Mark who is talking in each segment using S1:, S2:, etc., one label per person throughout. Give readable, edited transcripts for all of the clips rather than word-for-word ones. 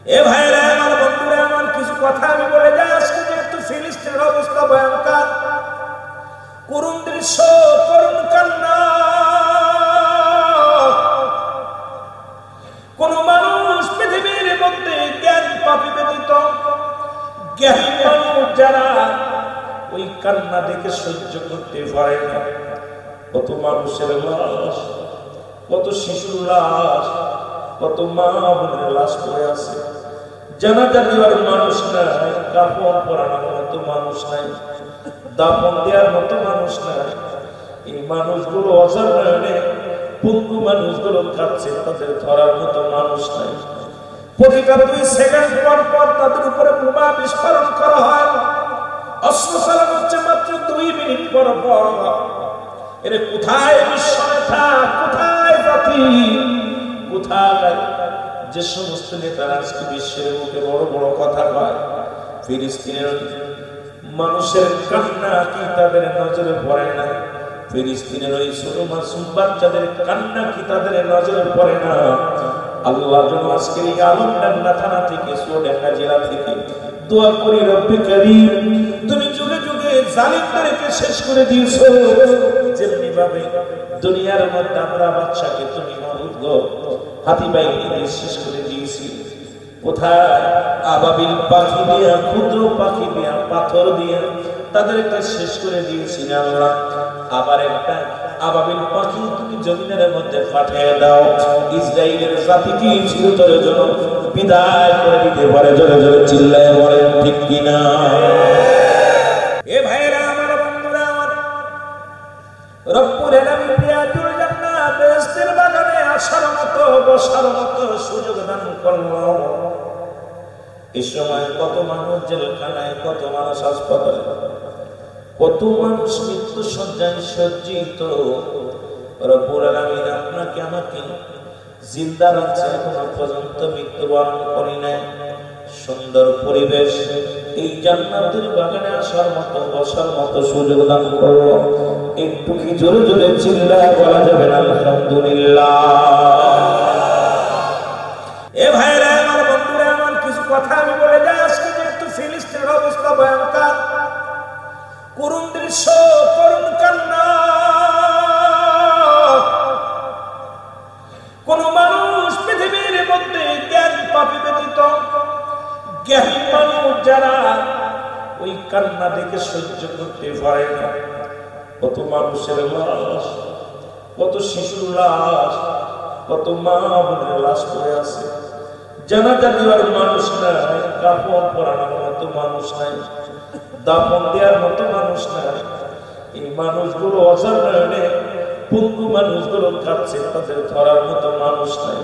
S1: এ ভাইরা আমার, বন্ধুরা আমার, কিছু কথা আমি বলে যাই। আজকে যেহেতু ফিলিস্তিনের অবস্থা ভয়ঙ্কর, করুণ দৃশ্য, করুণ কান্না, কোন মানুষ পৃথিবীর মধ্যে জ্ঞান পাপী ব্যতীত জ্ঞানী মানুষ যারা ওই কান্না দেখে সহ্য করতে পারে না। কত মানুষের লাশ, কত শিশুর লাশ, কত মা বোনের লাশ পড়ে আছে, জানাজা দেওয়ার মানুষ নাই, কাফন পরানোর মতো মানুষ নাই, দাফন দেওয়ার মতো মানুষ নাই। এই মানুষগুলো অজান্তে পঙ্গু মানুষগুলো কাঁদছে, তাদের ধরার মতো মানুষ নাই। প্রতিটা 2 সেকেন্ড পর পর তাদের উপরে বোমা বিস্ফোরণ করা হয়, অস্ত্র চালানো হচ্ছে মাত্র 2 মিনিট পর পর। এর কোথায় বিশ্বনেতা, কোথায় জাতি, কোথায় যে সমস্ত নেতারা আজকে বিশ্বের মুখে বড় বড় কথা কয়? ফিলিস্তিনের মানুষের কান্না কি তাদের নজরে পড়ে না? ফিলিস্তিনের ওই ছোট মাসুম বাচ্চাদের কান্না কি তাদের নজরে পড়ে না? আল্লাহ যেন আজকে এই আলমডাঙ্গা থানা থেকে, সোডাঙ্গা জেলা থেকে দোয়া করি, রব্বে কারীম তুমি যুগে যুগে জালিমদেরকে শেষ করে দিয়েছো, যেমনি ভাবে দুনিয়ার মধ্যে আমরা বাদশাকে তুমি মাবুদ গো হাতি বাহিনী দিয়ে শেষ করে দিয়েছি। কোথায় আবাবিল পাখি দিয়া, ক্ষুদ্র পাখি দিয়া, পাথর দিয়া তাদেরকে শেষ করে দিয়েছি না আল্লাহ। আবার একটা আবাবিল পাখি তুমি জমিনের মধ্যে পাঠিয়ে দাও, ইসরায়েলের জাতিকে চিরতরের জন্য বিদায় করে দিতে পারে। জোরে জোরে চিল্লায় বলেন ঠিক কিনা? এ ভাইরা আমার, বন্ধুরা আমার, রব্বুল আলামিন রিয়াজুল জান্নাত বেহেশতের বাগানে আসার মতো, বসার মতো সুযোগ দান করলো। এই সময় কত মানুষ জেলখানায়, কত মানুষ হাসপাতালে, কত মানুষ মৃত্যু শয্যায় সজ্জিত। রব্বুল আলামিন আপনাকে আমাকে জিন্দা রাখছে, এখনো পর্যন্ত মৃত্যুবরণ করি নাই। সুন্দর পরিবেশ, এই জান্নাতের বাগানে আসার মতো, বসার মতো সুযোগ দান করো। একটু কি জোরে জোরে চিল্লায় বলা যাবে না আলহামদুলিল্লাহ? এ ভাইরা আমার, বন্ধুরা আমার, কিছু কথা আমি বলে যাই। আজকে যেহেতু ফিলিস্তিনের অবস্থা ভয়ঙ্কর, করুণ দৃশ্য, করুণ কান্না, কোন মানুষ পৃথিবীর মধ্যে জ্ঞান পাপী ব্যতীত জ্ঞানী মানুষ যারা ওই কান্না দেখে সহ্য করতে পারে না। কত মানুষের লাশ, কত শিশুর লাশ, কত মা বোনের লাশ পড়ে আছে, জানাজা দেওয়ার মানুষ নাই, কাফন পরানোর মতো মানুষ নাই, দাফন দেওয়ার মতো মানুষ নাই। এই মানুষগুলো অজান্তে পঙ্গু মানুষগুলো কাঁদছে, তাদের ধরার মতো মানুষ নাই।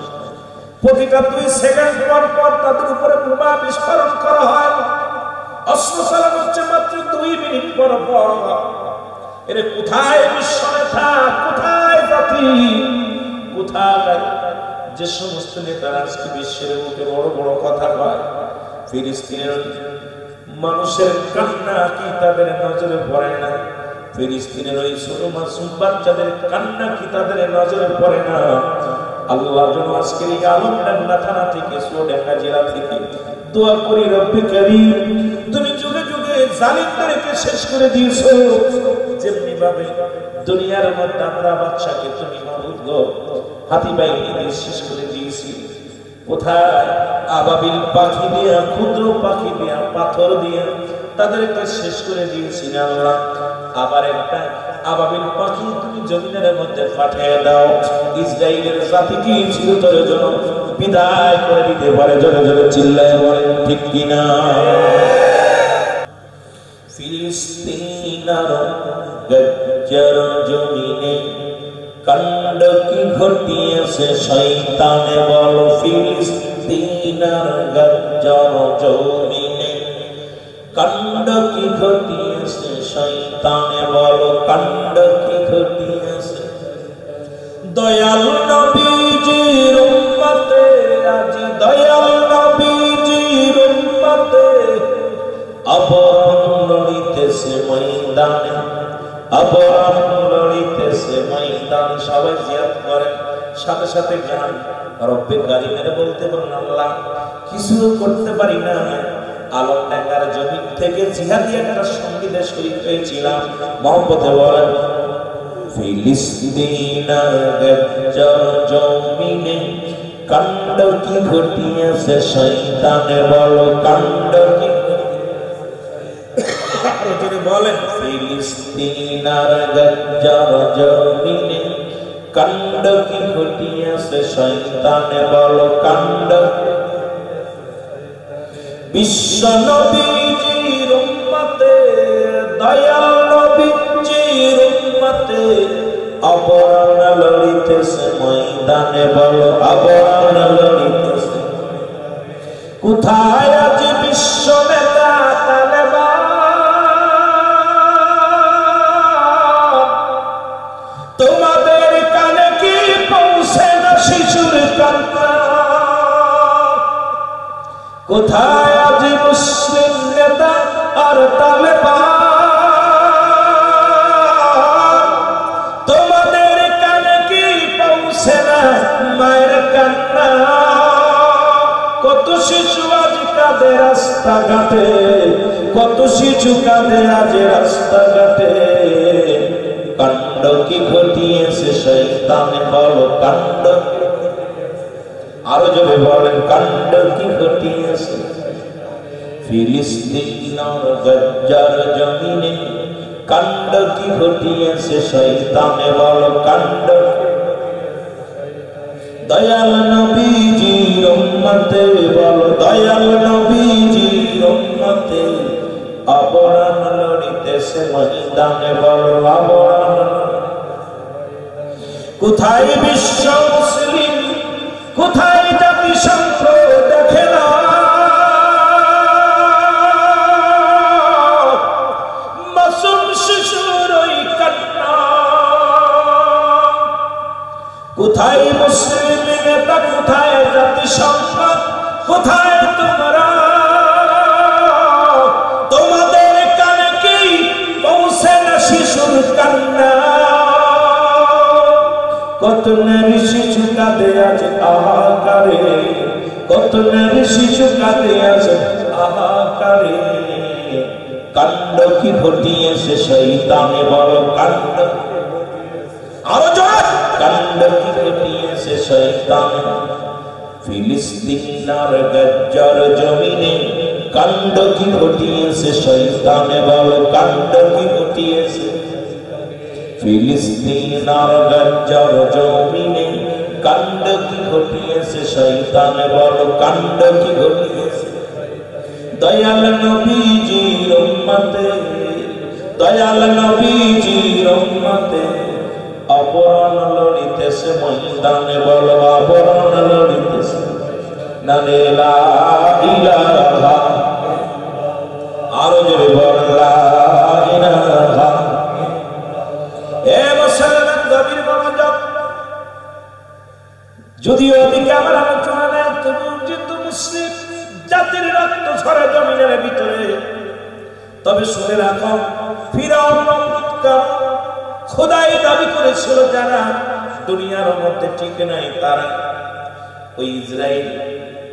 S1: প্রতিটা 2 সেকেন্ড পর পর তাদের উপরে বোমা বিস্ফোরণ করা হয়, অস্ত্র চালানো হচ্ছে মাত্র 2 মিনিট পর পর। এর কোথায় বিশ্বনেতা, কোথায় জাতি, কোথায় যে সমস্ত নেতারা আজকে বিশ্বের মুখে বড় বড় কথা কয়? ফিলিস্তিনের মানুষের কান্না কি তাদের নজরে পড়ে না? ফিলিস্তিনের ওই ছোট মাসুম বাচ্চাদের কান্না কি তাদের নজরে পড়ে না? আল্লাহ যেন আজকে এই আলমডাঙ্গা থানা থেকে, সোডাঙ্গা জেলা থেকে দোয়া করি, রব্বে কারীম তুমি যুগে যুগে জালিমদেরকে শেষ করে দিয়েছো, যেমনি ভাবে দুনিয়ার মধ্যে আমরা বাদশাকে তুমি মাবুদ গো হাতি বাহিনী দিয়ে শেষ করে দিয়েছি। কোথায় আবাবিল পাখি দিয়া, ক্ষুদ্র পাখি দিয়া, পাথর দিয়া তাদেরকে শেষ করে দিয়েছি না আল্লাহ। আবার একটা আবাবিল পাখি তুমি জমিনের মধ্যে পাঠিয়ে দাও, ইসরায়েলের জাতিকে চিরতরের জন্য বিদায় করে দিতে পারে। জোরে জোরে চিল্লায় বলেন ঠিক কিনা? ফিলিস্তিনার গজ্জর জমিনে কাণ্ড কি ঘটিয়েছে শয়তানে বল? ফিলিস্তিনার গজ্জর জমিনে কাণ্ড কি ঘটিয়েছে শয়তানে বল? কাণ্ড কি ঘটিয়েছে? দয়াল নবীজির উম্মতে, আজি দয়াল নবীজির উম্মতে আবরণ লড়িতেছে ময়দানে, আবরণ লড়িতেছে ময়দান। সবাই জিয়ারত করেন, সাথে সাথে গান রব্বে কারিমের বলতে বলেন আল্লাহ কিছু করতে পারি না, আলমডাঙ্গার জমিন থেকে জিহাদি একটা সঙ্গীতে শহীদ হয়েছিলাম। মহব্বতে বলেন ফিলিস্তিনার গজ্জর জমিনে কাণ্ড কি ঘটিয়েছে শয়তানে, বলো কাণ্ড কি বলেন ফিলিস্তিনার গজ্জর জমিনে কাণ্ড কি ঘটিয়েছে শয়তানে, বলো কাণ্ড। বিশ্ব নবীজির উম্মতে দয়াল নবীজির উম্মতে অবরণ লড়িতেছে ময়দানে, বলো অবরণ লড়িতেছে। কোথায় আজ বিশ্ব নেতা তালেবান, তোমাদের কানে কি পৌঁছে না শিশুর কান্না? কোথায় আজ মুসলিম নেতা আর তালেবান, তোমাদের কানে কি পৌঁছে না মায়ের কান্না? কত শিশু আজ কাঁদে রাস্তাঘাটে, কত শিশু কাঁদে আজ রাস্তাঘাটে। কাণ্ড কি ঘটিয়েছে শয়তানে, বলো কাণ্ড। আরো জোরে বলেন কাণ্ড কি ঘটিয়েছে। ফিলিস্তিনের গজ্জর জমিনে কাণ্ড কি ঘটিয়েছে শয়তানে, বলো কাণ্ড। দয়াল নবীজির উম্মতে, বলো দয়াল নবীজির উম্মতে অবরণ লড়িতেছে ময়দানে, বলো অবরণ। কোথায় বিশ্ব মুসলিম, কোথায় জাতিসংঘ দেখে না মাসুম শিশুর ওই কান্না? কোথায় মুসলিম নেতা, কোথায় জাতিসংঘ, কোথায় তোমরা? তোমাদের কানে কি পৌঁছে না শিশুর কান্না? কত নারী শিশু কাঁদে আজ আহাকারে, কত নারী শিশু কাঁদে আজ আহাকারে। কাণ্ড কি ঘটিয়েছে শয়তানে, বলো কাণ্ড। আরো জোরে কাণ্ড কি ঘটিয়েছে শয়তানে। ফিলিস্তিনার গজ্জর জমিনে কাণ্ড কি ঘটিয়েছে শয়তানে, বলো কাণ্ড কি ঘটিয়েছে। ফিলিস্তিনার গজ্জর জমিনে কাণ্ড কি ঘটিয়েছে শয়তানে, বলো কাণ্ড কি ঘটিয়েছে। দয়াল নবীজির উম্মতে, দয়াল নবীজির উম্মতে অবরণ লড়িতেছে ময়দানে, বলো অবরণ লড়িতেছে। নারে লা ইলাহা, আরো জোরে বল লা ইলাহা। যদিও এদিকে আমার আলোচনা নেই, তবু যেহেতু মুসলিম জাতির রক্ত ছড়ে জমিনের ভিতরে, তবে শুনে রাখো ফিরআউন খোদাই দাবি করেছিল যারা দুনিয়ার মধ্যে টিকে নাই, তারা ওই ইসরায়েল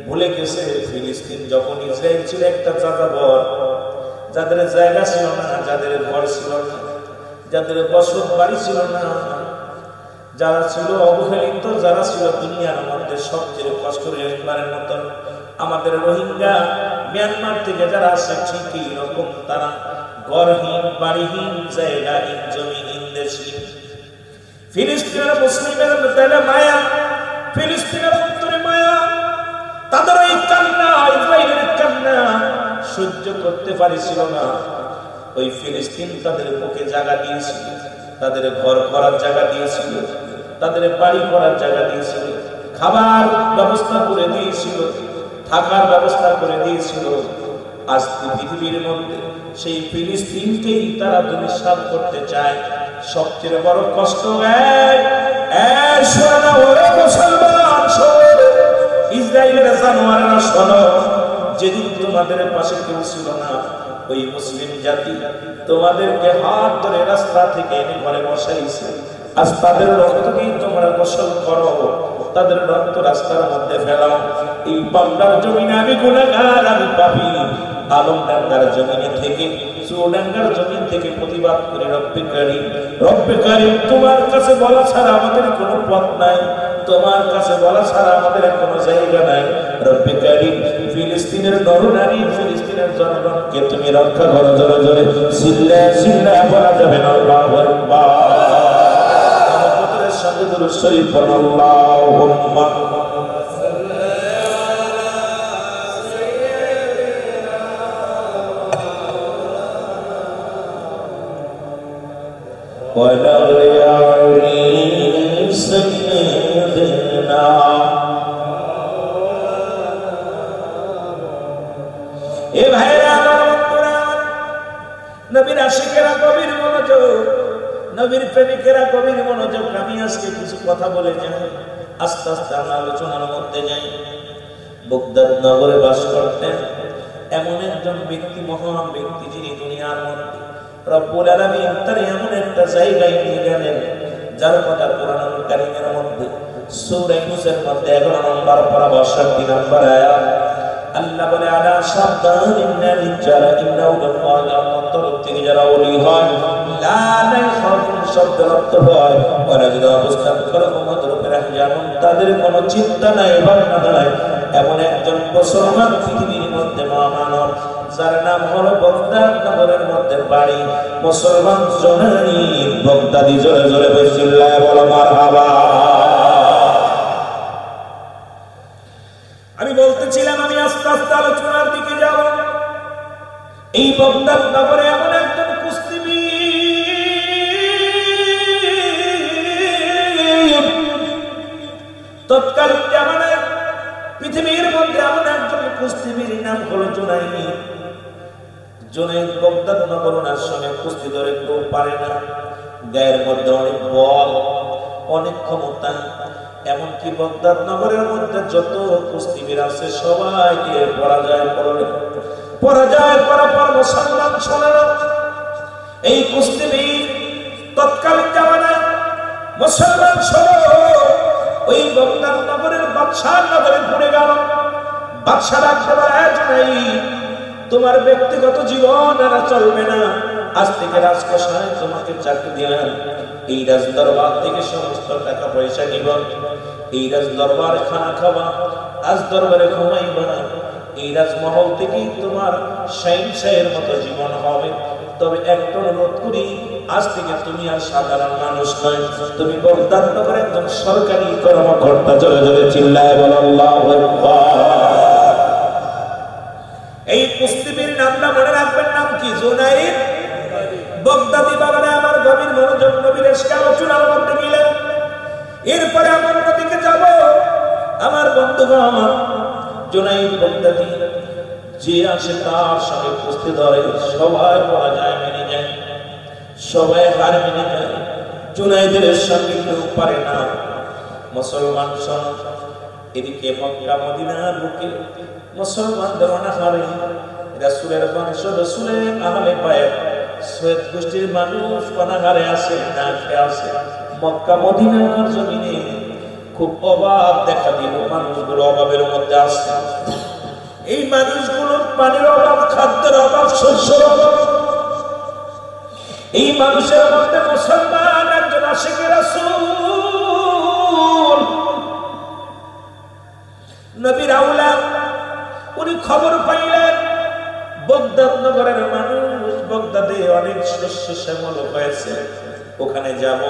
S1: ভুলে গেছে। ফিলিস্তিন যখন ইসরায়েল ছিল একটা যাযাবর, যাদের জায়গা ছিল না, যাদের ঘর ছিল না, যাদের বসত বাড়ি ছিল না, যারা ছিল অবহেলিত, যারা ছিল দুনিয়ার মধ্যে সবচেয়ে কষ্টের একবারের মতন। আমাদের রোহিঙ্গা মিয়ানমার থেকে যারা আসে ঠিকই এরকম, তারা ঘরহীন, বাড়িহীন, জায়গাহীন, জমিহীন, দেশহীন। ফিলিস্তিনের মুসলিমের দেলে মায়া, ফিলিস্তিনের অন্তরে মায়া। তাদের এই কান্না, ইসরায়েলের কান্না সহ্য করতে পারছিল না। ওই ফিলিস্তিন তাদের বুকে জায়গা দিয়েছিল, তাদের ঘর করার জায়গা দিয়েছিল, তাদের বাড়ি করার জায়গা দিয়েছিল, খাবার ব্যবস্থা করে দিয়েছিল, থাকার ব্যবস্থা করে দিয়েছিল। আজ পৃথিবীর মধ্যে সেই ফিলিস্তিনকেই তারা দুনিশ্বাস করতে চায়। সবচেয়ে বড় কষ্ট মুসলমান ইসরায়েলের জানোয়ারেরা শোনো, যেদিন তোমাদের পাশে কেউ ছিল না, ওই মুসলিম জাতি তোমাদেরকে হাত ধরে রাস্তা থেকে এনে ঘরে বসাইছে। আজ তাদের রক্ত দিয়ে তোমরা গোসল করো, তাদের রক্ত রাস্তার মধ্যে ফেলাও। এই বাংলার জমিনে আমি গুনাহগার, আমি পাপী। আলমডাঙ্গার জমিনে থেকে, চুয়াডাঙ্গার জমিন থেকে প্রতিবাদ করে রব্বে কারীম তোমার কাছে বলা ছাড়া আমাদের কোনো পথ নাই, তোমার কাছে বলা ছাড়া আমাদের কোনো জায়গা নাই। রব্বে কারীম ফিলিস্তিনের নরনারী, ফিলিস্তিনের জনগণকে তুমি রক্ষা করো। জোরে জোরে চিল্লায়া বলা যাবে না আল্লাহু আকবার। আমাদের সাথে দুরূদ শরীফ পড়ো আল্লাহুম্মা ولا يعلي سيدنا এ ভাইরা আমার বন্ধুরা, নবীর আশিকেরা গভীর মনোযোগ, নবীর প্রেমিকেরা গভীর মনোযোগ। আমি আজকে কিছু কথা বলে যাই, আস্তে আস্তে আমরা আলোচনার মধ্যে যাই। বাগদাদ নগরে বাস করতেন এমন একজন ব্যক্তি, মহান ব্যক্তি, যিনি দুনিয়ার মধ্যে রব্বুল আলামিন তার এমন একটা জায়গায় নিয়ে গেলেন যার কথা কোরআনুল কারীমের মধ্যে সূরা ইউনূসের মধ্যে 11 নম্বর পারা 62 নম্বর আয়াত আল্লাহ বলে, আলা সাবধানিনা লিজারা ইন্নাহু আল্লাহর তরফ থেকে যারা ওলি হয় লা ইয়াখাফুন শব্দের অর্থ হয় ওরা যদি অবস্থান করে উম্মতের উপরে যেমন তাদের কোনো চিন্তা নাই, ভাবনা নাই। এমন একজন মুসলমান পৃথিবীর মধ্যে মহামানব, যার নাম হলো বাগদাদ নগরের মধ্যে বাড়ি, মুসলমান জনানী বাগদাদি। জোরে জোরে বিসমিল্লাহ বলো মারহাবা। আমি বলতেছিলাম আমি আস্তে আস্তে আলোচনার দিকে যাব। এই বাগদাদ নগরে এমন একজন কুস্তিবীর, তৎকালীন জামানায় পৃথিবীর মধ্যে এমন একজন কুস্তিবীর নাম হলো জুনাইদ। জুনাইদ বাগদাদ নগর ওনার সঙ্গে কুস্তি ধরে কেউ পারে না। গায়ের মধ্যে অনেক বল, অনেক ক্ষমতা। এমনকি বাগদাদ নগরের মধ্যে যত কুস্তিবীর আছে সবাইকে পরাজয় করার পর মুসলমান শোনানো এই কুস্তিবীর তৎকালীন জামানায় মুসলমান শোনো ওই বাগদাদ নগরের বাদশাহ নগরে ঘুরে গেল। বাদশাহ রাখতে নাই, তোমার ব্যক্তিগত জীবন আর চলবে না, আজ থেকে রাজকোষায় তোমাকে চাকরি দিলাম। এই রাজ দরবার থেকে সমস্ত টাকা পয়সা নিব, এই রাজ দরবার খানা খাবা, আজ দরবারে ঘুমাইবা, এই রাজমহল থেকেই তোমার শাহের মতো জীবন হবে। তবে একটা অনুরোধ করি, আজ থেকে তুমি আর সাধারণ মানুষ নয়, তুমি বাগদাদ নগরের একজন সরকারি কর্মকর্তা। জোরে জোরে চিল্লায় বলো আল্লাহু আকবার। এই কুস্তিবীর নামটা মনে রাখবেন, নাম কি? জুনাইদ বাগদাদি। বাবারা আমার গভীর মনোযোগ, নবীর এসকে আলোচনার মধ্যে গেলেন। এরপরে আমার নদীকে যাব। আমার বন্ধুগণ, জুনাইদ বাগদাদি যে আসে তার সঙ্গে কুস্তি ধরে, সবাই বলা যায় মেনে যায়, সবাই হার মেনে যায়। জুনাইদের সঙ্গে কেউ পারে না। মুসলমান শোন, এদিকে মক্কা মদিনার বুকে মুসলমানদের অনাহারে, রাসূলের বংশ, রাসূলের আহলে বায়াত, সৈয়দ গোষ্ঠীর মানুষ অনাহারে আছে, না খেয়ে আছে। মক্কা মদিনার জমিনে খুব অভাব দেখা দিল, মানুষগুলো অভাবের মধ্যে আছে। এই মানুষগুলোর পানির অভাব, খাদ্যের অভাব, শস্যের অভাব। এই মানুষের মধ্যে মুসলমান একজন আশিকে রাসূল, নবীর আওলাদ, উনি খবর পাইলেন বাগদাদ নগরের মানুষ, বাগদাদে অনেক শস্য শ্যামল হয়েছে, ওখানে যাব,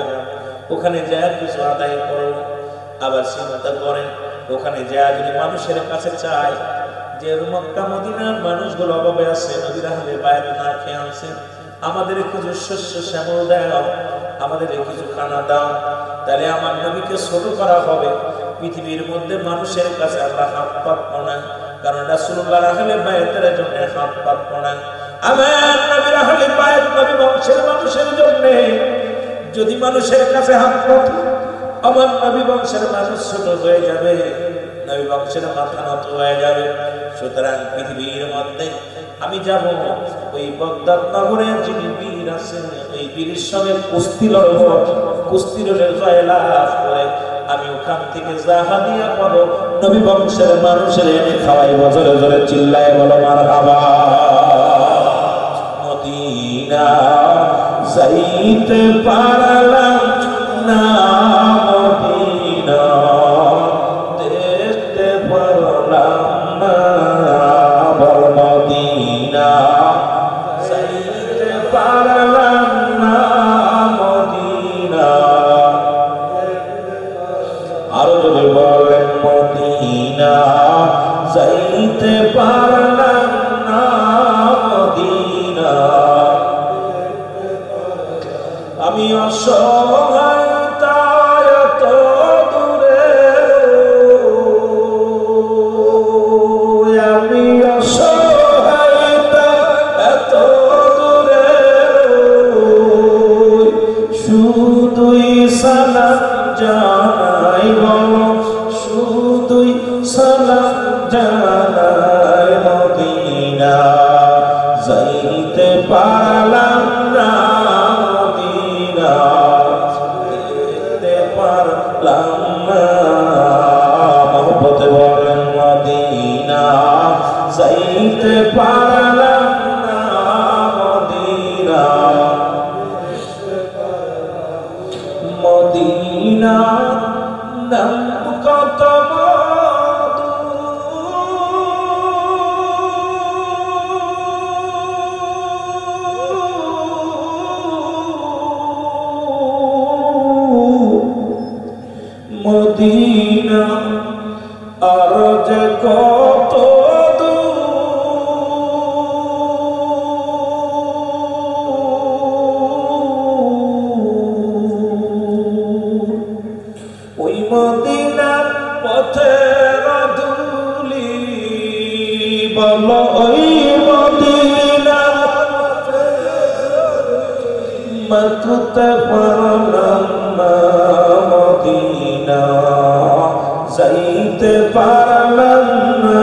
S1: ওখানে যা কিছু আদায় করব। আবার চিন্তা করেন, ওখানে যা যদি মানুষের কাছে চায় যে মক্কা মদিনার মানুষগুলো অভাবে আছে, নবীর আহলে বায়াত না খেয়ে আছে, আমাদের কিছু শস্য শ্যামল দাও, আমাদের কিছু খানা দাও, তাহলে আমার নবীকে ছোট করা হবে। পৃথিবীর মধ্যে মানুষের কাছে আমরা হাত পাতব না, কারণ রাসূলুল্লাহর আহলে বায়াতের জন্য হাত পাতব না। আমার নবীর আহলে বায়াত, নবী বংশের মানুষের জন্য যদি মানুষের কাছে হাত পাতি, আমার নবী বংশের মানুষ ছোট হয়ে যাবে, নবী বংশের মাথা নত হয়ে যাবে। সুতরাং পৃথিবীর মধ্যে আমি যাব, ওই বাগদাদ নগরের যিনি বীর আছেন, এই বীরের সঙ্গে কুস্তি লড়ব। কুস্তির জয়লাভ করে আমি ওখান থেকে জাহানিয়া পাবো নবী বংশের মানুষের এনে খাওয়াইব। জোরে জোরে চিল্লায় বলো মারহাবা। মদিনা যাইতে পারলাম না, মদিনা দেখতে পারলাম না, বল মদিনা যাইতে পারলাম না, মদিনা আরো যদি বলেন মদিনা যাইতে পারলাম না, মদিনা আমি অসহায় তাই এত দূরে, আমি অসহায় তাই এত দূরে, শুধুই সালাম জানাই বলো, শুধুই সালাম জানাই, মদিনা যাইতে পারলাম না, মদিনা যেতে পারলাম না, মহব্বতে বলেন মদিনা যাইতে পারলাম না, মদিনা মদিনা নাম কত মধু, মদিনা আর যে কত ওই মদিনার পথের ধুলি, বলো ওই মদিনার মাথুতে পারলাম না, মদিনা যাইতে পারলাম না,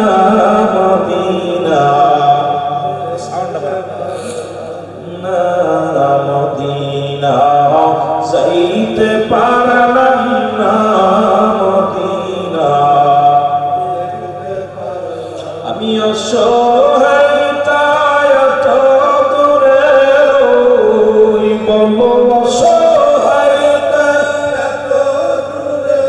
S1: মদিনা না, মদিনা যাইতে পারলাম না, মদিনা আমি অসহায় তাই এত দূরে, বলো অসহায় তাই এত দূরে,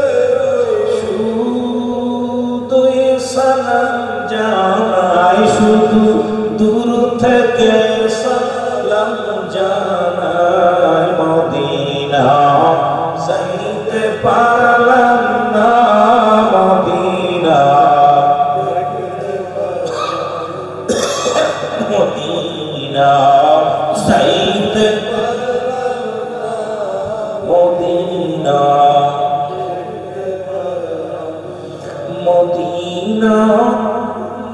S1: শুধুই সালাম জানাই, শুধু দূর থেকে সালাম জানাই, মদিনা যাইতে পারলাম না, মদিনা মদিনা যাইতে মদিনা, মদিনা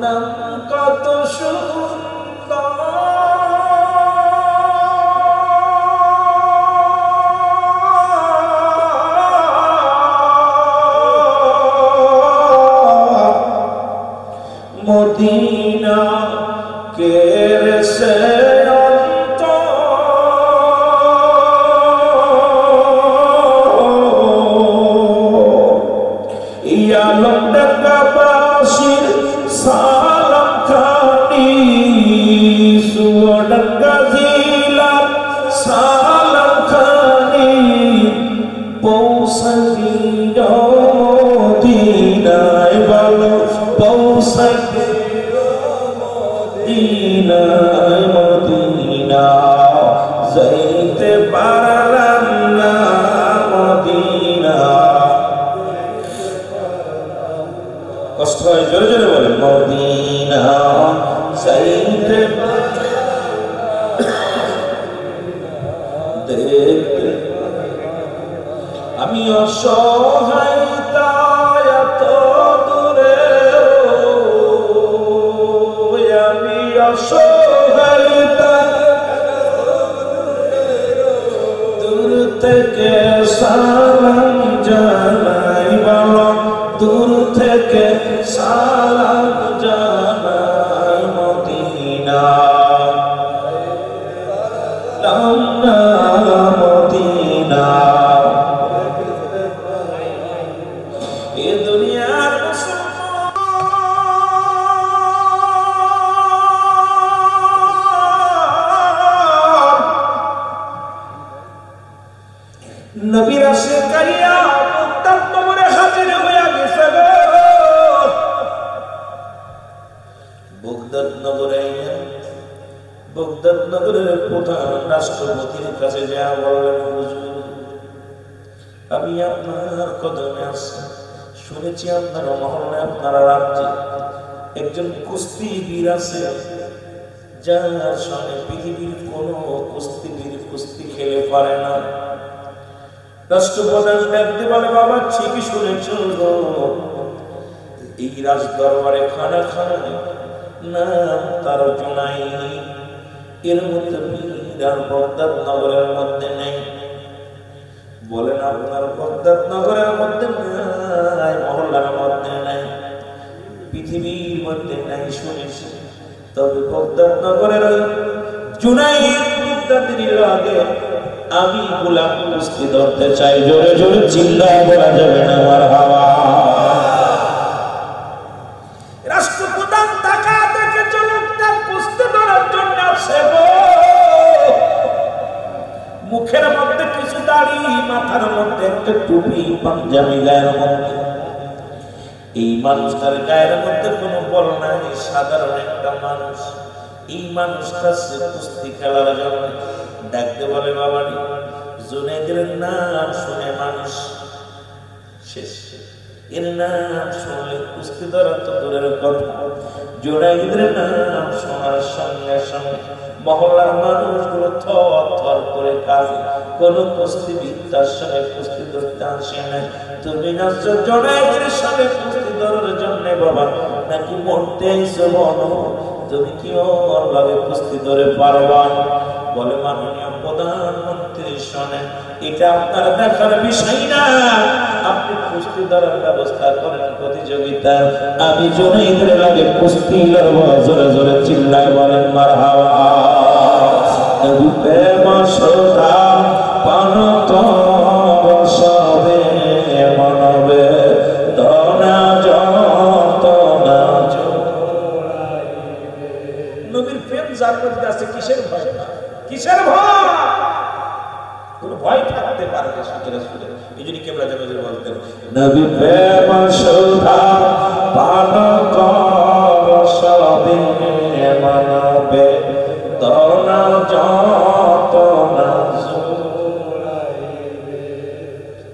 S1: নাম কত সুন্দর, মদিনা কেড়ে সে ইয়ালন্ডাবাসীর সালাম খানি, সুয়াডাঙ্গা জিলার সালাম খানি, পৌঁছানি মদিনায় বলো, পৌঁছানি মদিনায়, মদিনা যাইতে পারলাম না, মদিনা কষ্ট হয়, জোরে জোরে বলে মদিনা যাইতে দেখতে আমি অসহায় তাই এত দূরে, আমি অসহায় তাই দূর থেকে সালাম জানাই, বলো দূর থেকে সালাম জানাই, মদিনা মদিনা বগদাদ নগরে বগদাদ নগরের প্রধান রাষ্ট্রপতির কাছে যা বললেন, হুজুর আমি আপনার কদমে আছি, শুনেছি আপনার মহল্লায় আপনার রাজ্যে একজন কুস্তিবীর আছে যার সঙ্গে পৃথিবীর কোন কুস্তিবীর কুস্তি খেলে পারে না। রাষ্ট্রপ্রধান দেখতে বলে, বাবা ঠিকই শুনেছ, এই রাজ দরবারে খানা খানা নাম তার জোনাই, এর মধ্যে আর বগদাদ নগরের মধ্যে নেই। বলেন আপনার বগদাদ নগরের মধ্যে নাই, মহল্লার মধ্যে নাই, পৃথিবীর মধ্যে নাই শুনেছি, তবে বগদাদ নগরের জুনাইদ লাগে আমি গোলাম কুস্তি ধরতে চাই। জোরে জোরে চিল্লায় বলা যাবে না মারহাবা। রাষ্ট্রপ্রধান টাকা দেখে লোকটা কুস্তি ধরার জন্য আসে, মুখের মধ্যে কিছু দাড়ি, মাথার মধ্যে একটা টুপি, পাঞ্জাবি গায়ের মধ্যে। এই মানুষটার গায়ের মধ্যে কোনো বল নাই, সাধারণ একটা মানুষ। এই মানুষটা কুস্তি খেলার জন্য ডাকতে বলে, বাবারি জুনাইদের নাম শুনে মানুষ শেষ, এর নাম শুনলে কুস্তি ধরা তো দূরের কথা, জুনাইদের নাম শোনার সঙ্গে সঙ্গে মহল্লার মানুষগুলো থর থর করে কাঁপে। কোন কুস্তিবিদ্যার সঙ্গে কুস্তি ধরতে আসে না। তুমি নাচছো জুনাইদের সঙ্গে কুস্তি ধরার জন্য বাবা, নাকি মরতে এসো বলো? তুমি কি ওর ভাবে কুস্তি ধরে পারবা? বলে, মাননীয় প্রধানমন্ত্রী শোনেন, এটা আপনার দেখার বিষয় না, আপনি কুস্তি ধরার ব্যবস্থা করেন প্রতিযোগিতা, আমি জুনাইদের লাগে কুস্তি লড়ব। জোরে জোরে চিল্লায় বলেন মারহাবা। নবী প্রেম সদা পান তর সবে মানবে ধনা যতনা জোড়াইবে। নবীর প্রেম যার মধ্যে আছে, কিসের ভয়? কিসের ভয়? কোনো ভয় থাকতে পারে না। এই জন্য কেবলা যেন বলতেন, নবী প্রেম সদা পান তর সবে মানবে ধনা যতনা জোড়াইবে।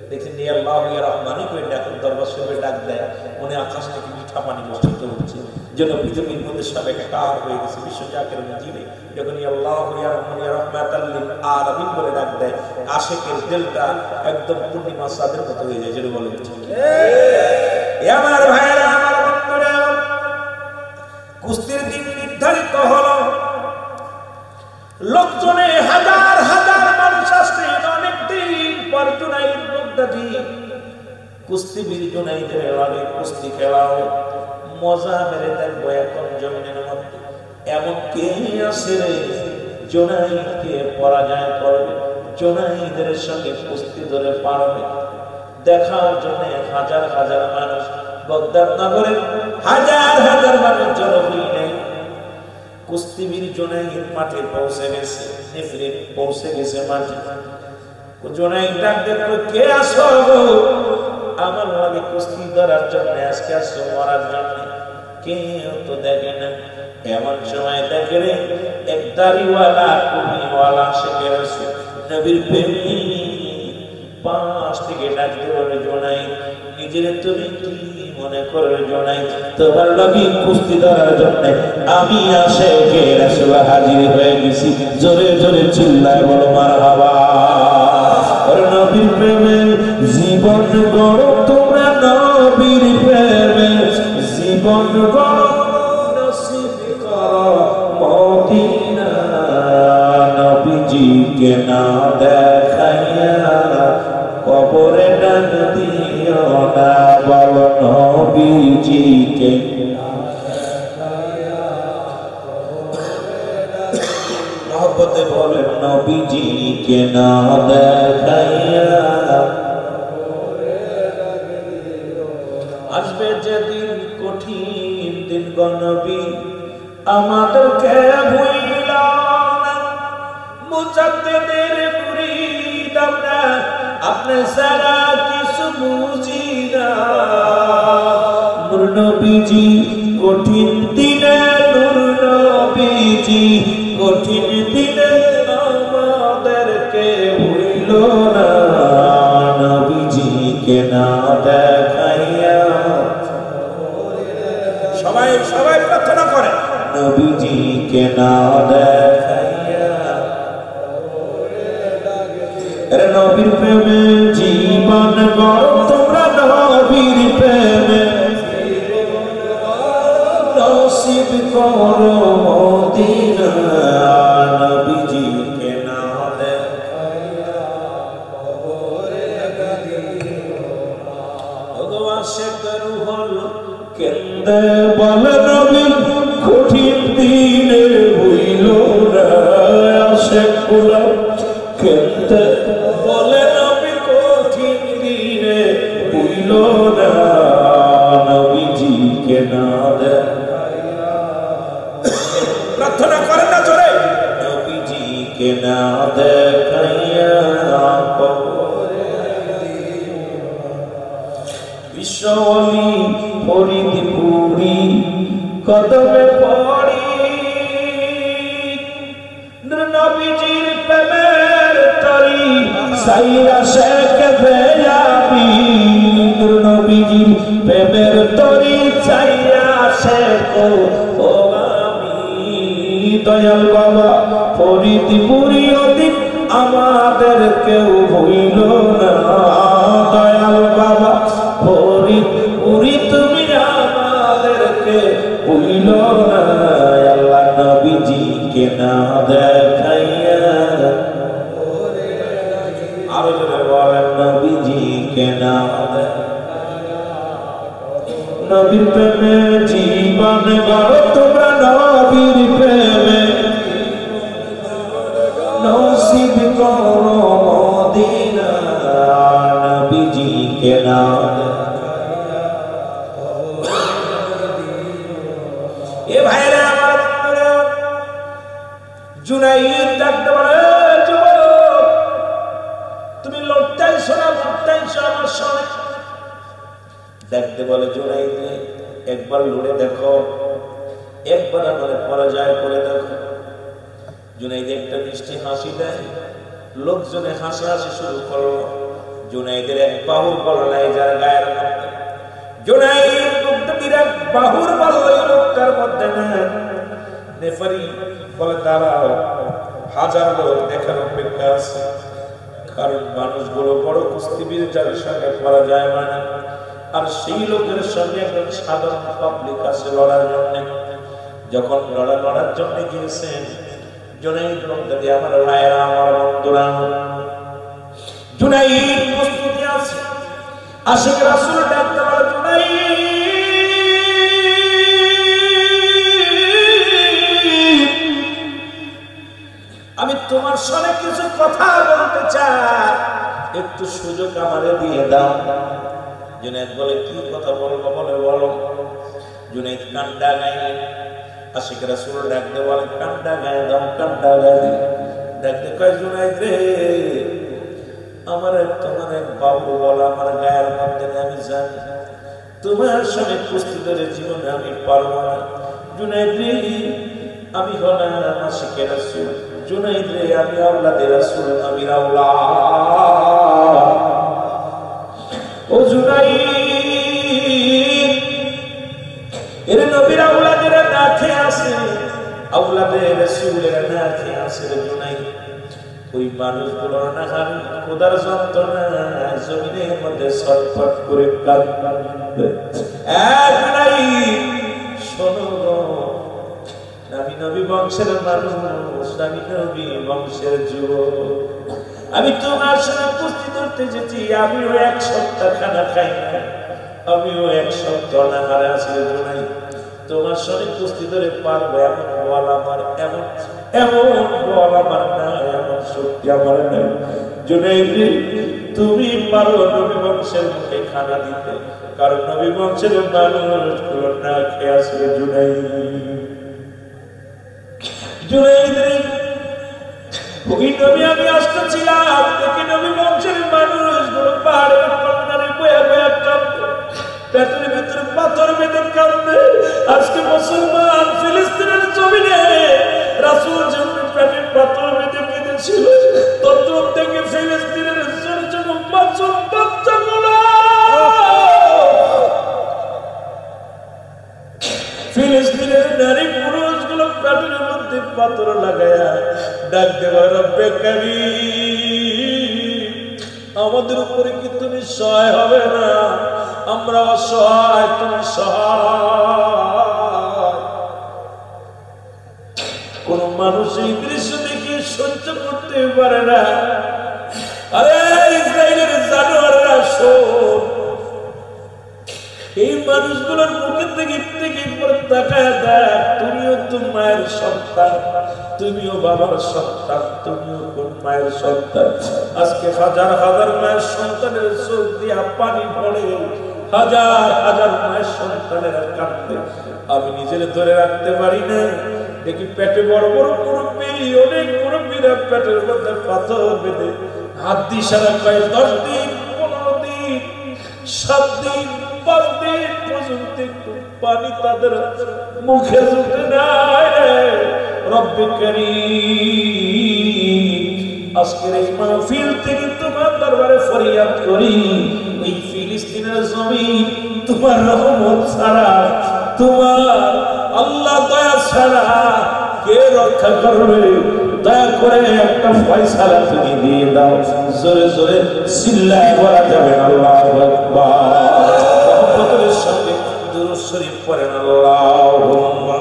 S1: দেখেন নি আল্লাহ ইয়া রহমানি করে ডাকেন, দরবার শরীফে ডাক দেয়, মনে আকাশ থেকে মিঠা পানি বর্ষিত হচ্ছে, যেন পৃথিবীর মধ্যে সব একাকার হয়ে গেছে। বিশ্ব জাকের জিনে যখন আল্লাহ ইয়া রহমানি ইয়া রাহমাতাল লিল আলামিন বলে ডাক দেয়, আশিকের দিলটা একদম পূর্ণিমা চাঁদের মতো হয়ে যায়। যেন বলে আমার ভাইয়েরা, আমার বন্ধুরা, কুস্তির দিন নির্ধারিত হলো। লোকজনে হাজার হাজার মানুষ আসছে। অনেক দিন পর জুনাইদ বগদাদি কুস্তিবীর জুনাইদের আগে কুস্তি খেলা হবে, মজা মেরে দেখবো এখন জমিনের মধ্যে এমন কে আছে রে জুনাইদকে পরাজয় করবে, জুনাইদের সঙ্গে কুস্তি ধরে পারবে। দেখার জন্য হাজার হাজার মানুষ বগদাদ নগরে হাজার হাজার মানুষ জড়ো হয়ে কুস্তিবীর জুনাইদ মাঠে পৌঁছে গেছে, নিফরিন পৌঁছে গেছে মাঠে। জুনাইদ ডাক দেখো, কে আসো? আমার লাগে কুস্তি ধরার জন্য, আজকে আসো মরার জন্য? কেউ তো দেখে না। এমন সময় দেখে রে এক দাড়িওয়ালা টুপিওয়ালা শেখে আসে, নবীর প্রেমী পাশ থেকে ডাকতে বলে, জুনাইদ নিজের তুমি কি মনে করে জুনাইদ? তোমার নবী কুস্তি ধরার জন্য আমি আশিকে রাসূল হাজির হয়ে গেছি। জোরে জোরে চিল্লায় বলো মারহাবা। ওরে নবীর প্রেমে জীবন গড়ো তোমরা, নবীর প্রেমে জীবন গড়ো, নসিব করো মদিনা। নবীজিকে না দেখাইয়া কবরে ডাক দিও না, বলো নবীজিকে মহব্বতে বলেন, নবীজিকে না দেখাইয়া। আসবে যেদিন কঠিন দিন গো নবী, আমাদেরকে ভুইলা না। মুজাদ্দিদের মুরিদ আমরা, আপনি সারা কিছু বুঝি না। নূর নবীজি কঠিন দিনে নবীজি কঠিন দিনে আমাদেরকে ভুলিল না, নবীজিকে না দেখাইয়া। সবাই সবাই প্রার্থনা করে, নবীজিকে না দেখাইয়া। নবীর প্রেমে জীবন গড় তোমরা, নবীর প্রেমে নসিব করো মদিনা, নবীজিকে না দেখাইয়া। ভগবান শেখ রুহুল কেন্দে বলে নবী কঠিন দিনে হইল না, শেখ গোলাম কেন্দে বলে নবী কঠিন দিনে হইল না, নবীজিকে না দেখাইয়া। প্রার্থনা করেন না জোরে, নবীজিকে না দেখাইয়া। বিশ্বলি ফরিদপুরি কদমে পড়ি, নবীজির প্রেমের তরি সাইরা শেখ বেয়াবি, নবীজির প্রেমের তরি সাইরা শেখ ও আমি। দয়াল বাবা ফরিদপুরি অধিক আমাদের কেউ ভুইল না, দয়াল বাবা ফরিদপুরি তুমি আমাদেরকে ভুইল না। আল্লাহ নবীজিকে না দেখাইয়া, আরো জোরে বলেন নবীজিকে না দেখাইয়া। নবীর প্রেমে জীবন গড় তোমরা, নবীর প্রেমে নসিব করো মদিনা, নবীজিকে না দেখাইয়া। এ ভাইরা আমার বন্ধুরা, জুনাইদ ডাকতে বলে যুবক তুমি লড়তেইছো না লড়তেইছো আমার সঙ্গে। দেখতে বলে জুনাইদ একবার লড়ে দেখো, একবার আমার পরাজয় করে দেখো। জুনাইদ একটা মিষ্টি হাসি দেয়, লোকজনে হাসি হাসি শুরু করলো। জুনাইদের এক বাহুর বল নাই যার গায়ের মধ্যে, জুনাইদ মুক্ত বিরাট বাহুর বল ওই লোকটার মধ্যে না। নেফারি বলে দাঁড়াও, হাজার লোক দেখার অপেক্ষা আছে, কারণ মানুষগুলো বড় কুস্তিবীর যার সঙ্গে করা যায় না, আর সেই লোকের সঙ্গে একজন সাধারণ পাবলিক আছে লড়ার জন্য। যখন লড়ার জন্য গিয়েছেন জুনাইদ বলতে আমার ভাইরা আমার বন্ধুরা, জুনাইদ প্রস্তুতি আছে। আশিক রাসূল ডাকতে বলে জুনাইদ আমি তোমার সাথে কিছু কথা বলতে চাই, একটু সুযোগ আমারে দিয়ে দাও। জুনাইদ বলে কি কথা বলবো বলে বলো। জুনাইদ কান্ডা গাইলেন। আশিক রাসূল ডাকতে বলে কান্ডা গায়ে দাও, কান্ডা গায়ে। ডাকতে কয় জুনাইদ রে আমার তোমার এক বাবু বলা আমার গায়ের মধ্যে আমি জানি, তোমার সাথে কুস্তি ধরে জীবনে আমি পারবো না। জুনাইদ রে আমি হলাম আশিক রাসূল, জুনাইদ রে আমি আওলাদে রাসূল, আমি আওলাদ। ও জুনাইদ এর নবীর আওলাদের না খেয়ে আসে, আওলাদে রাসূলের না খেয়ে আসে। জুনাইদ ওই মানুষগুলোর না হার খোদার যন্ত্রণা জমিনের মধ্যে ছটফট করে কাঁদে। শোনো আমি নবী বংশের মানুষ, আমি নবী বংশের যুবক, আমি তোমার সাথে কুস্তি ধরতে যেছি। আমিও এক সপ্তাহ খানা খাই না, আমিও এক সপ্তাহ না হারে আসি। জুনাইদ তোমার সাথে কুস্তি ধরে পারবো এমন বল আমার, এমন বল আমার না, এমন শক্তি আমার নাই। জুনাইদ তুমি পারো নবী বংশের মুখে খানা দিতে, কারণ নবী বংশের মানুষগুলো না খেয়ে আসলে। জুনাইদ ওই নবী আমি আসতেছিলাম, দেখি নবী বংশের মানুষগুলো পাহাড়ের কন্যারে বয়া বয়া কাঁদে, পেটের ভিতরে পাথর বেঁধে কাঁদে। আজকে মুসলমান ফিলিস্তিনের জমিনে পাথর লাগায়া ডাক দেবা, রব্বে কারীম, আমাদের উপরে কি তুমি সহায় হবে না? আমরা অসহায়, তুমি সহায়। কোন মানুষ এই দৃশ্য দেখে সহ্য করতে পারে না। আরে ইসরায়েলের জানোয়াররা শোন, এই মানুষগুলোর মুখের দিকে থেকে তাকায় দেখ, তুমিও তো মায়ের সন্তান, তুমিও বাবার সন্তান, তুমিও কোন মায়ের সন্তান। আজকে হাজার হাজার মায়ের সন্তানের চোখ দিয়া পানি পড়ে, হাজার হাজার মায়ের সন্তানের কাঁদতে আমি নিজের ধরে রাখতে পারি না। দেখি পেটে বড় বড় মুরব্বী, অনেক মুরব্বীরা পেটের মধ্যে পাথর বেঁধে হাত দিয়ে সারা কয় 10 দিন 15 দিন 7 দিন 5 দিন পর্যন্ত একটু পানি তাদের মুখে জুটে নাই। রব্বে কারীম, আজকের এই মাহফিল থেকে তোমার দরবারে ফরিয়াদ করি, এই ফিলিস্তিনের জমিন তোমার রহমত ছাড়া, তোমার আল্লাহ দয়া ছাড়া কে রক্ষা করবে? দয়া করে একটা ফয়সালা তুমি দিয়ে দাও। জোরে জোরে চিল্লায় বলা যাবে আল্লাহু আকবার। রহমতের সঙ্গে দুরূদ শরীফ পড়েন, আল্লাহুম্মা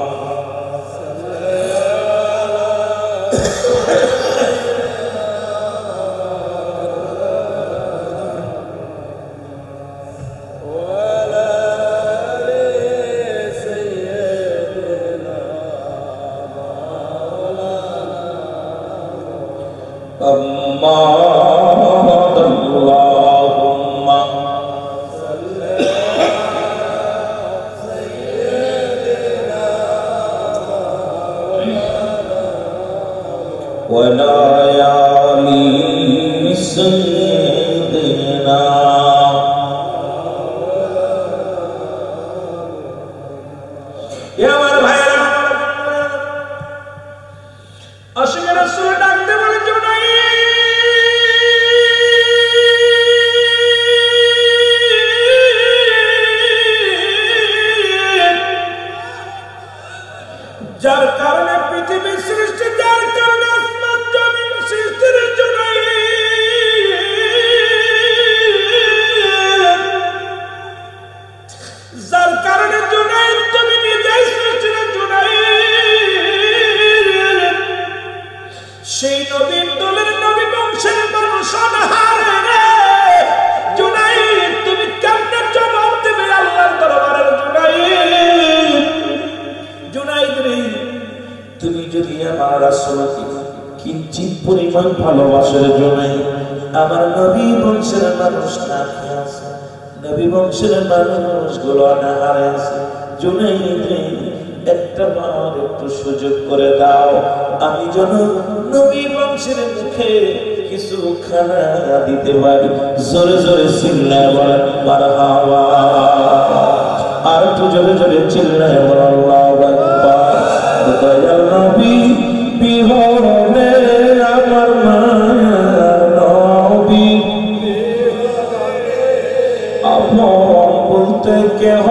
S1: যার কারণে পৃথিবী সৃষ্টি, যার কারণে আসমান জমিন সৃষ্টির জন্য, যার কারণে জুনাইদ তুমি নিজেই সৃষ্টির জুনাইদ, সেই নবীর দলের নবী বংশের মানুষ অনাহারে রে জুনাইদ, তুমি কেমনে জবাব দেবে আল্লাহর দরবারের জুনাইদ? জুনাইদ রে, তুমি যদি আমার রাসূলকে কিঞ্চিত পরিমাণ ভালোবাসার জন্য আমার নবী বংশের মানুষ না খেয়ে আছে, নবী বংশের মানুষগুলো অনাহারে আছে, জুনাইদ রে একটা বার একটু সুযোগ করে দাও, আমি যেন নবী বংশের মুখে কিছু খানা দিতে পারি। জোরে জোরে চিল্লায় বলেন মারহাবা, আর একটু জোরে জোরে চিল্লায় বলেন আল্লাহু আকবার। দয়াল নবী বিহরণে আমার মায়ার নবী, আপন বলতে কেহ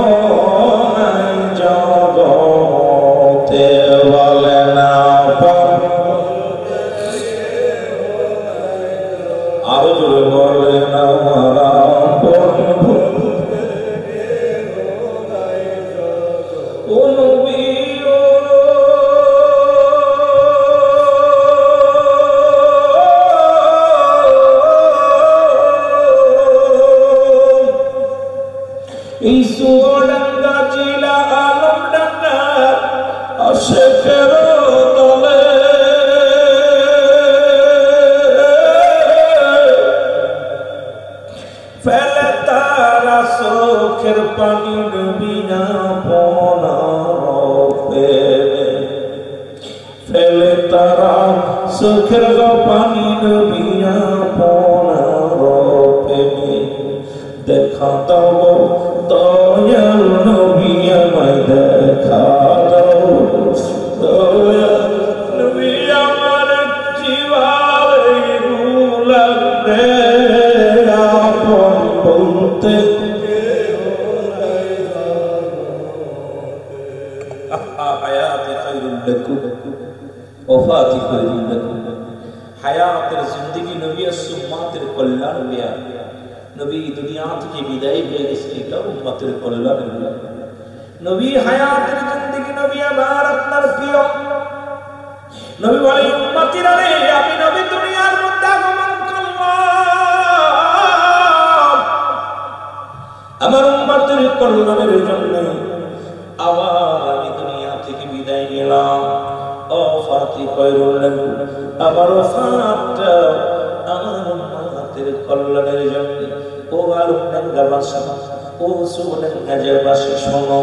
S1: নাই জগতে, বলে না আরো জোরে বলে না মারা পানি নবীনা পনারে ফেলে তারা চোখের পানি নবীনা পনারে দেখা দাও দয়াল নবী আমায় দেখা দাও, দয়াল নবী আমার জীবনে রুলাবে আপন বলতে ওফাতি করে দিলেন। হায়াতের জিন্দেগি নবী আর সুন্নাতের কল্যাণ নিয়ে নবী দুনিয়া থেকে বিদায় হয়ে গেছে, এটা উম্মতের কল্যাণের জন্য। নবী হায়াতের জিন্দেগি নবী আমার আপনার প্রিয় নবী বলে উম্মতিরা রে আমি নবী দুনিয়ার মধ্যে আগমন করলাম আমার উম্মতের কল্যাণের জন্য, আবার আমি দুনিয়া থেকে বিদায় নিলাম। ওফাতি খায়রুল লাকুম, আবার ওফাতটা আমার উম্মতের কল্যাণের জন্য। ও আলমডাঙ্গাবাসী, ও সুবহানাল্লাহবাসী, শোনো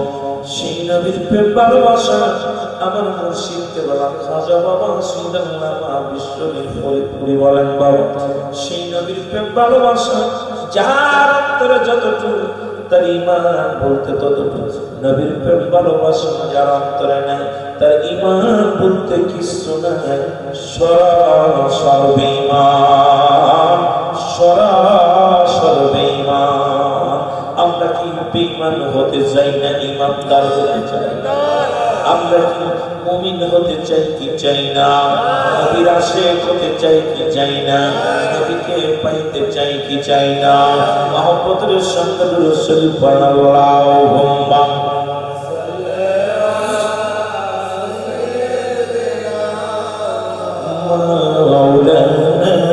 S1: সেই নবীর প্রেম ভালোবাসা আমার মুর্শিদ কেবলা খাজা বাবা সিদ্দাল্লামা বিশ্বনবী ফরিদপুরি বলেন বাবা, সেই নবীর প্রেম ভালোবাসা যার অন্তরে যতটুকু তার ঈমান বলতে ততটুকু। নবীর প্রেম ভালোবাসা যার অন্তরে নাই তার ঈমান বলতে কিছু নাই। সরাসর বেঈমান, সরাসর বেঈমান। আমরা কি বেঈমান হতে চাই না ঈমানদার হতে চাই? আমরা কি মুমিন হতে চাই কি চাই না? নবীর আশিক হতে চাই কি চাই না? নবীকে পাইতে চাই কি চাই না? মহব্বতের সঙ্গে দুরূদ শরীফ পড়ুন আল্লাহুম্মা মাওলানা